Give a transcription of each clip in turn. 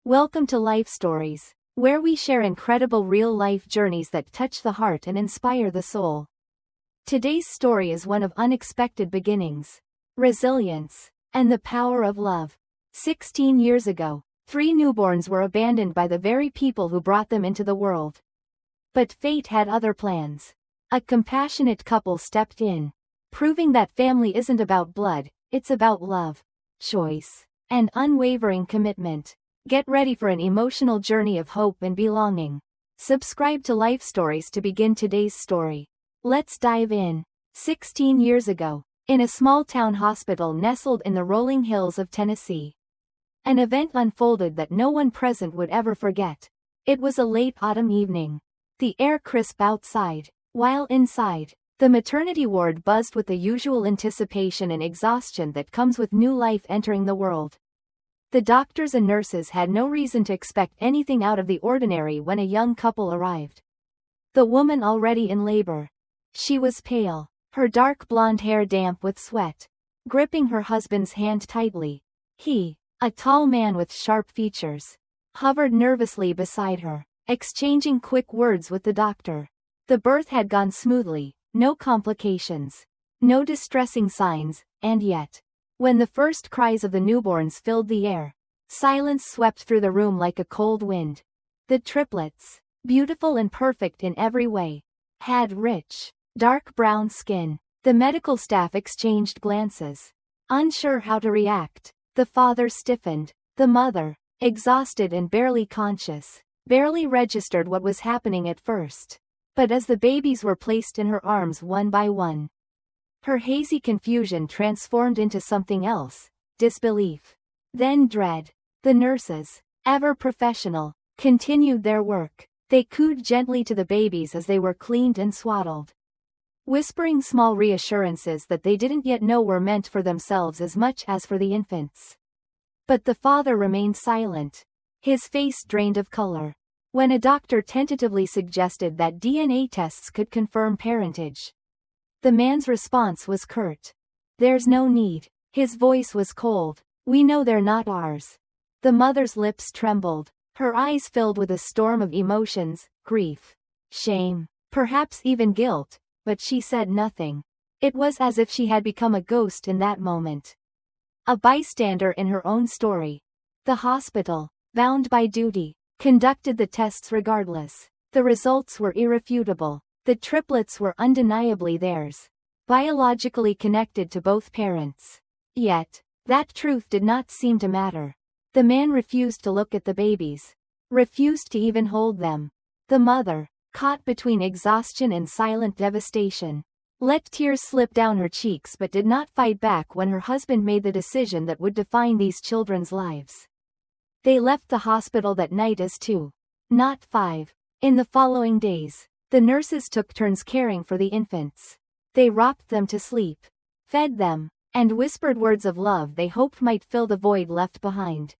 Welcome to Life Stories, where we share incredible real-life journeys that touch the heart and inspire the soul. Today's story is one of unexpected beginnings, resilience, and the power of love. 16 years ago, 3 newborns were abandoned by the very people who brought them into the world. But fate had other plans. A compassionate couple stepped in, proving that family isn't about blood, it's about love, choice, and unwavering commitment. Get ready for an emotional journey of hope and belonging. Subscribe to Life Stories to begin today's story. Let's dive in. 16 years ago, in a small-town hospital nestled in the rolling hills of Tennessee, an event unfolded that no one present would ever forget. It was a late autumn evening. The air crisp outside, while inside, the maternity ward buzzed with the usual anticipation and exhaustion that comes with new life entering the world. The doctors and nurses had no reason to expect anything out of the ordinary when a young couple arrived. The woman already in labor. She was pale, her dark blonde hair damp with sweat, gripping her husband's hand tightly. He, a tall man with sharp features, hovered nervously beside her, exchanging quick words with the doctor. The birth had gone smoothly, no complications, no distressing signs, and yet, when the first cries of the newborns filled the air, silence swept through the room like a cold wind. The triplets, beautiful and perfect in every way, had rich, dark brown skin. The medical staff exchanged glances, unsure how to react. The father stiffened. The mother, exhausted and barely conscious, barely registered what was happening at first. But as the babies were placed in her arms one by one, her hazy confusion transformed into something else, disbelief. Then dread. The nurses, ever professional, continued their work. They cooed gently to the babies as they were cleaned and swaddled, whispering small reassurances that they didn't yet know were meant for themselves as much as for the infants. But the father remained silent, his face drained of color. When a doctor tentatively suggested that DNA tests could confirm parentage, the man's response was curt. "There's no need." His voice was cold. "We know they're not ours." The mother's lips trembled, her eyes filled with a storm of emotions, grief, shame, perhaps even guilt, but she said nothing. It was as if she had become a ghost in that moment, a bystander in her own story. The hospital, bound by duty, conducted the tests regardless. The results were irrefutable. The triplets were undeniably theirs, biologically connected to both parents. Yet, that truth did not seem to matter. The man refused to look at the babies, refused to even hold them. The mother, caught between exhaustion and silent devastation, let tears slip down her cheeks but did not fight back when her husband made the decision that would define these children's lives. They left the hospital that night as 2, not 5. In the following days, the nurses took turns caring for the infants. They rocked them to sleep, fed them, and whispered words of love they hoped might fill the void left behind.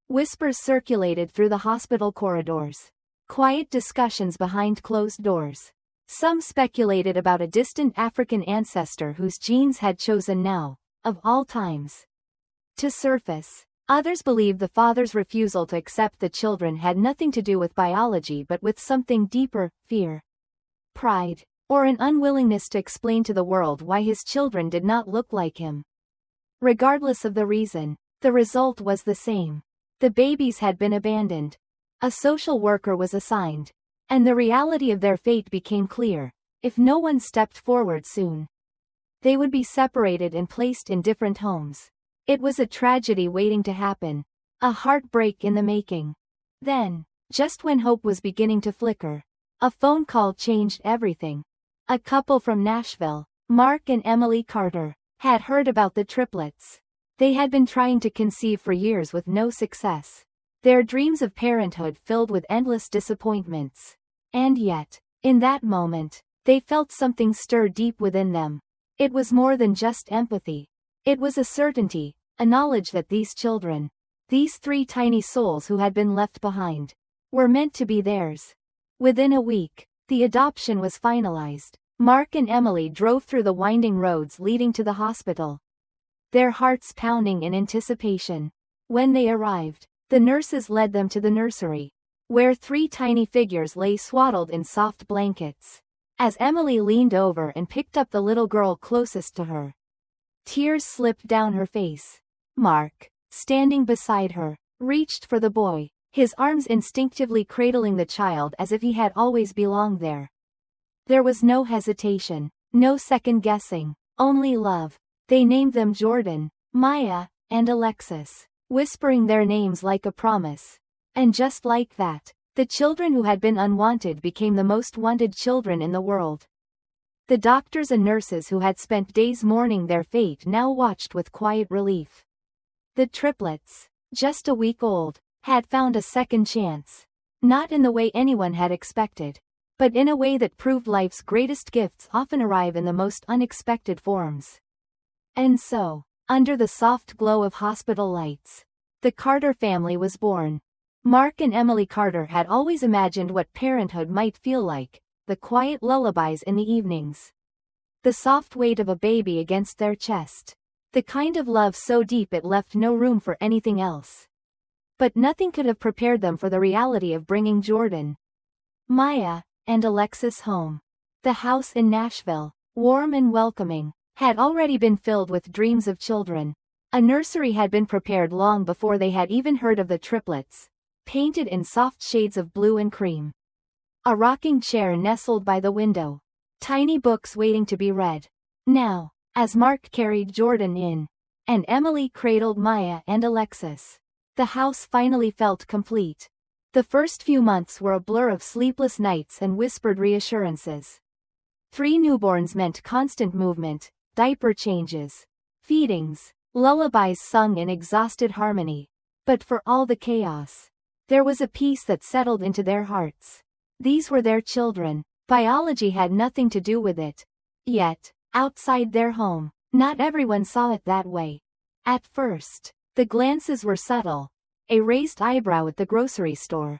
Whispers circulated through the hospital corridors, quiet discussions behind closed doors. Some speculated about a distant African ancestor whose genes had chosen now, of all times, to surface. Others believed the father's refusal to accept the children had nothing to do with biology but with something deeper, fear, pride, or an unwillingness to explain to the world why his children did not look like him. Regardless of the reason, the result was the same. The babies had been abandoned. A social worker was assigned, and the reality of their fate became clear. If no one stepped forward soon, they would be separated and placed in different homes. It was a tragedy waiting to happen, a heartbreak in the making. Then, just when hope was beginning to flicker, a phone call changed everything. A couple from Nashville, Mark and Emily Carter, had heard about the triplets. They had been trying to conceive for years with no success, their dreams of parenthood filled with endless disappointments. And yet, in that moment, they felt something stir deep within them. It was more than just empathy. It was a certainty, a knowledge that these children, these 3 tiny souls who had been left behind, were meant to be theirs. Within a week, the adoption was finalized. Mark and Emily drove through the winding roads leading to the hospital, their hearts pounding in anticipation. When they arrived, The nurses led them to the nursery, where 3 tiny figures lay swaddled in soft blankets. As Emily leaned over and picked up the little girl closest to her, tears slipped down her face. Mark, standing beside her, reached for the boy, his arms instinctively cradling the child as if he had always belonged there. There was no hesitation, no second guessing, only love. They named them Jordan, Maya, and Alexis, whispering their names like a promise. And just like that, the children who had been unwanted became the most wanted children in the world. The doctors and nurses who had spent days mourning their fate now watched with quiet relief. The triplets, just a week old, had found a second chance. Not in the way anyone had expected, but in a way that proved life's greatest gifts often arrive in the most unexpected forms. And so, under the soft glow of hospital lights, the Carter family was born. Mark and Emily Carter had always imagined what parenthood might feel like, the quiet lullabies in the evenings, the soft weight of a baby against their chest, the kind of love so deep it left no room for anything else. But nothing could have prepared them for the reality of bringing Jordan, Maya, and Alexis home. The house in Nashville, warm and welcoming, had already been filled with dreams of children. A nursery had been prepared long before they had even heard of the triplets, painted in soft shades of blue and cream. A rocking chair nestled by the window. Tiny books waiting to be read. Now, as Mark carried Jordan in, and Emily cradled Maya and Alexis, the house finally felt complete. The first few months were a blur of sleepless nights and whispered reassurances. 3 newborns meant constant movement, diaper changes, feedings, lullabies sung in exhausted harmony. But for all the chaos, there was a peace that settled into their hearts. These were their children. Biology had nothing to do with it. Yet, outside their home, not everyone saw it that way. At first, the glances were subtle. A raised eyebrow at the grocery store,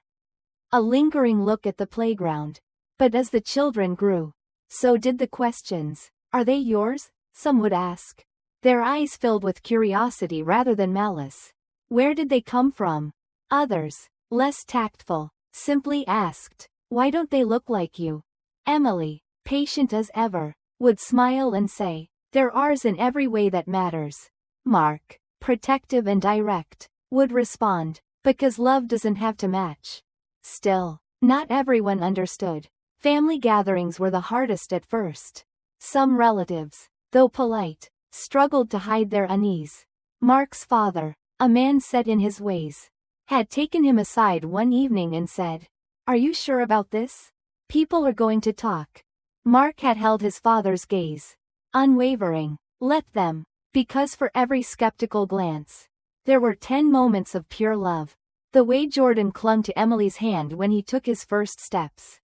a lingering look at the playground. But as the children grew, so did the questions. Are they yours? Some would ask, their eyes filled with curiosity rather than malice. Where did they come from? Others, less tactful, simply asked, why don't they look like you? Emily, patient as ever, would smile and say, they're ours in every way that matters. Mark, protective and direct, would respond, because love doesn't have to match. Still, not everyone understood. Family gatherings were the hardest at first. Some relatives, though polite, struggled to hide their unease. Mark's father, a man set in his ways, had taken him aside one evening and said, "Are you sure about this? People are going to talk." Mark had held his father's gaze, unwavering. Let them, because for every skeptical glance, there were 10 moments of pure love. The way Jordan clung to Emily's hand when he took his first steps.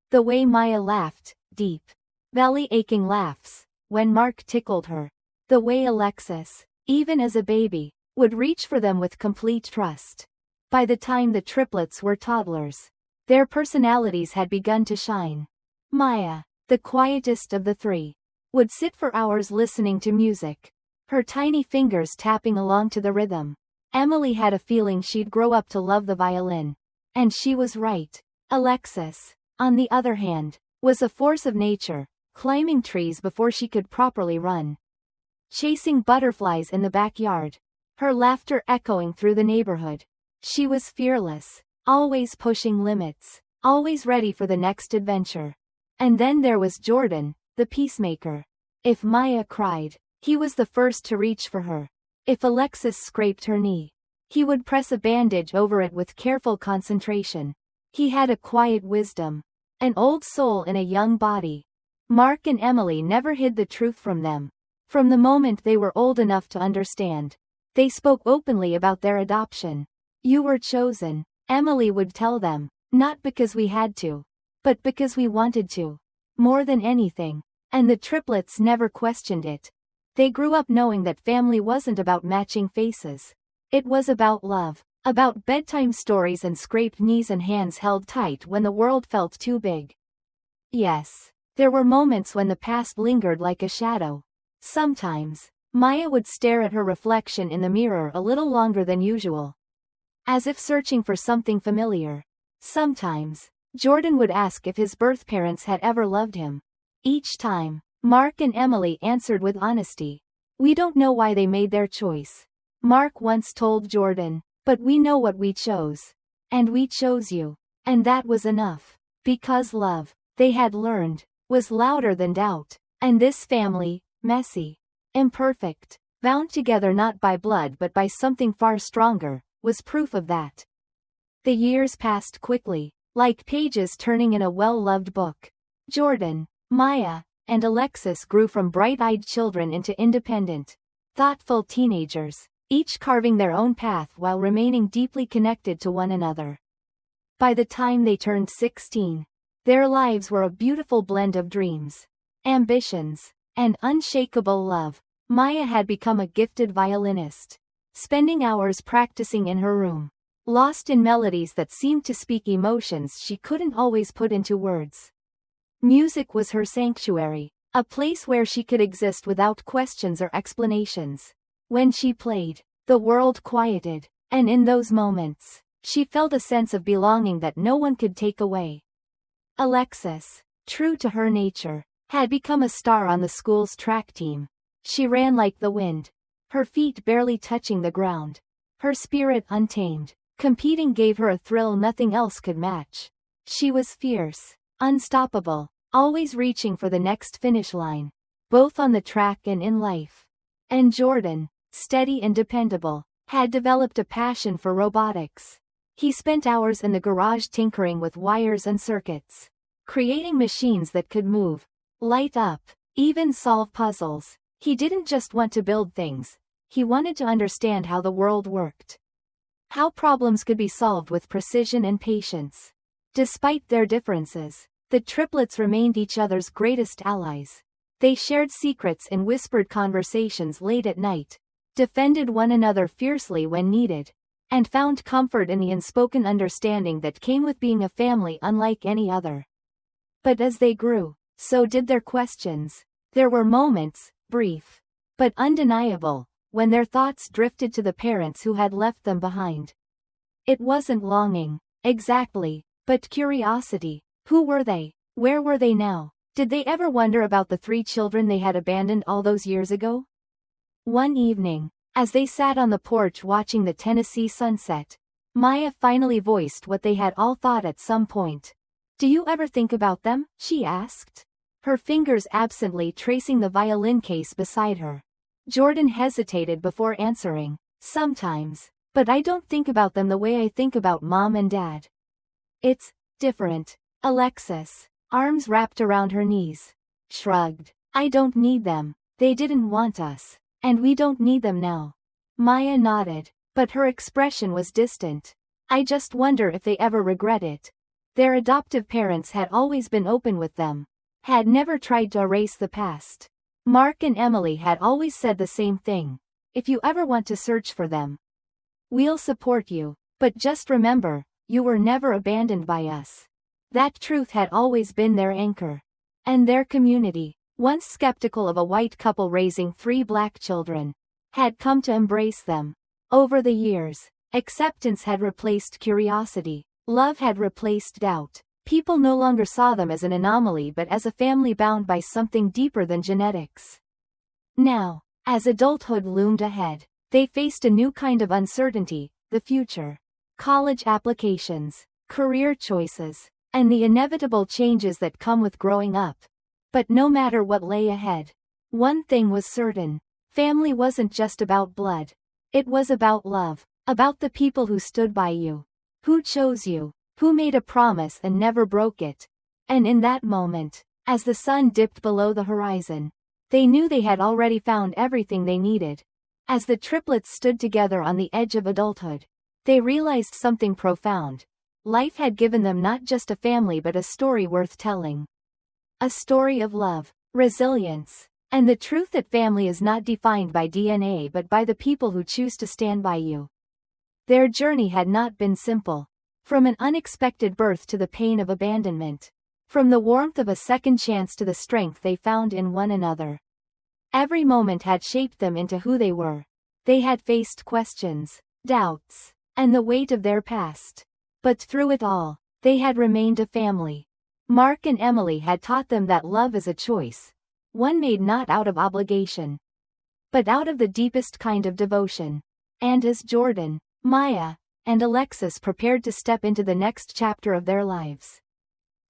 The way Maya laughed, deep, belly-aching laughs, when Mark tickled her. The way Alexis, even as a baby, would reach for them with complete trust. By the time the triplets were toddlers, their personalities had begun to shine. Maya, the quietest of the 3, would sit for hours listening to music, her tiny fingers tapping along to the rhythm. Emily had a feeling she'd grow up to love the violin. And she was right. Alexis, on the other hand, was a force of nature, climbing trees before she could properly run, chasing butterflies in the backyard, her laughter echoing through the neighborhood. She was fearless, always pushing limits, always ready for the next adventure. And then there was Jordan, the peacemaker. If Maya cried, he was the first to reach for her. If Alexis scraped her knee, he would press a bandage over it with careful concentration. He had a quiet wisdom, an old soul in a young body. Mark and Emily never hid the truth from them. From the moment they were old enough to understand, they spoke openly about their adoption. "You were chosen," Emily would tell them, "not because we had to, but because we wanted to. More than anything." And the triplets never questioned it. They grew up knowing that family wasn't about matching faces. It was about love, about bedtime stories and scraped knees and hands held tight when the world felt too big. Yes, there were moments when the past lingered like a shadow. Sometimes, Maya would stare at her reflection in the mirror a little longer than usual. as if searching for something familiar. Sometimes, Jordan would ask if his birth parents had ever loved him. Each time, Mark and Emily answered with honesty. "We don't know why they made their choice," Mark once told Jordan, "but we know what we chose. And we chose you." And that was enough. Because love, they had learned, was louder than doubt. And this family, messy, imperfect, bound together not by blood but by something far stronger, was proof of that. The years passed quickly, like pages turning in a well-loved book. Jordan, Maya, and Alexis grew from bright-eyed children into independent, thoughtful teenagers, each carving their own path while remaining deeply connected to one another. By the time they turned 16, their lives were a beautiful blend of dreams, ambitions, and unshakable love. Maya had become a gifted violinist, spending hours practicing in her room, lost in melodies that seemed to speak emotions she couldn't always put into words. Music was her sanctuary, a place where she could exist without questions or explanations. When she played, the world quieted, and in those moments, she felt a sense of belonging that no one could take away. Alexis, true to her nature, had become a star on the school's track team. She ran like the wind, her feet barely touching the ground, her spirit untamed. Competing gave her a thrill nothing else could match. She was fierce, unstoppable, always reaching for the next finish line, both on the track and in life. And Jordan, steady and dependable, had developed a passion for robotics. He spent hours in the garage tinkering with wires and circuits, creating machines that could move, light up, even solve puzzles. He didn't just want to build things, he wanted to understand how the world worked. How problems could be solved with precision and patience. Despite their differences, the triplets remained each other's greatest allies. They shared secrets in whispered conversations late at night, defended one another fiercely when needed, and found comfort in the unspoken understanding that came with being a family unlike any other. But as they grew, so did their questions. There were moments, brief, but undeniable, when their thoughts drifted to the parents who had left them behind. It wasn't longing, exactly, but curiosity. Who were they? Where were they now? Did they ever wonder about the 3 children they had abandoned all those years ago? One evening, as they sat on the porch watching the Tennessee sunset, Maya finally voiced what they had all thought at some point. "Do you ever think about them?" she asked, her fingers absently tracing the violin case beside her. Jordan hesitated before answering. "Sometimes, but I don't think about them the way I think about Mom and Dad." "It's different." Alexis, arms wrapped around her knees, shrugged. "I don't need them. They didn't want us. And we don't need them now." Maya nodded, but her expression was distant. "I just wonder if they ever regret it." Their adoptive parents had always been open with them, had never tried to erase the past. Mark and Emily had always said the same thing. "If you ever want to search for them, we'll support you, but just remember, you were never abandoned by us." That truth had always been their anchor. And their community, once skeptical of a white couple raising 3 black children, had come to embrace them. Over the years, acceptance had replaced curiosity. Love had replaced doubt. People no longer saw them as an anomaly but as a family bound by something deeper than genetics. Now, as adulthood loomed ahead, they faced a new kind of uncertainty, the future. College applications, career choices, and the inevitable changes that come with growing up. But no matter what lay ahead, one thing was certain. Family wasn't just about blood. It was about love, about the people who stood by you, who chose you, who made a promise and never broke it. And in that moment, as the sun dipped below the horizon, they knew they had already found everything they needed. As the triplets stood together on the edge of adulthood, they realized something profound. Life had given them not just a family but a story worth telling. A story of love, resilience, and the truth that family is not defined by DNA but by the people who choose to stand by you. Their journey had not been simple. From an unexpected birth to the pain of abandonment. From the warmth of a second chance to the strength they found in one another. Every moment had shaped them into who they were. They had faced questions, doubts, and the weight of their past. But through it all, they had remained a family. Mark and Emily had taught them that love is a choice, one made not out of obligation, but out of the deepest kind of devotion. And as Jordan, Maya, and Alexis prepared to step into the next chapter of their lives,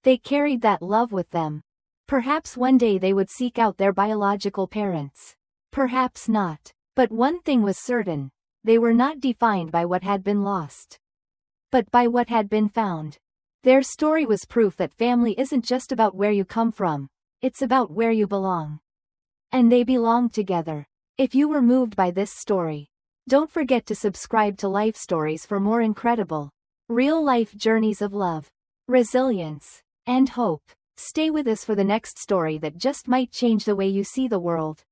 they carried that love with them. Perhaps one day they would seek out their biological parents. Perhaps not. But one thing was certain: they were not defined by what had been lost, but by what had been found. Their story was proof that family isn't just about where you come from, it's about where you belong. And they belong together. If you were moved by this story, don't forget to subscribe to Life Stories for more incredible, real-life journeys of love, resilience, and hope. Stay with us for the next story that just might change the way you see the world.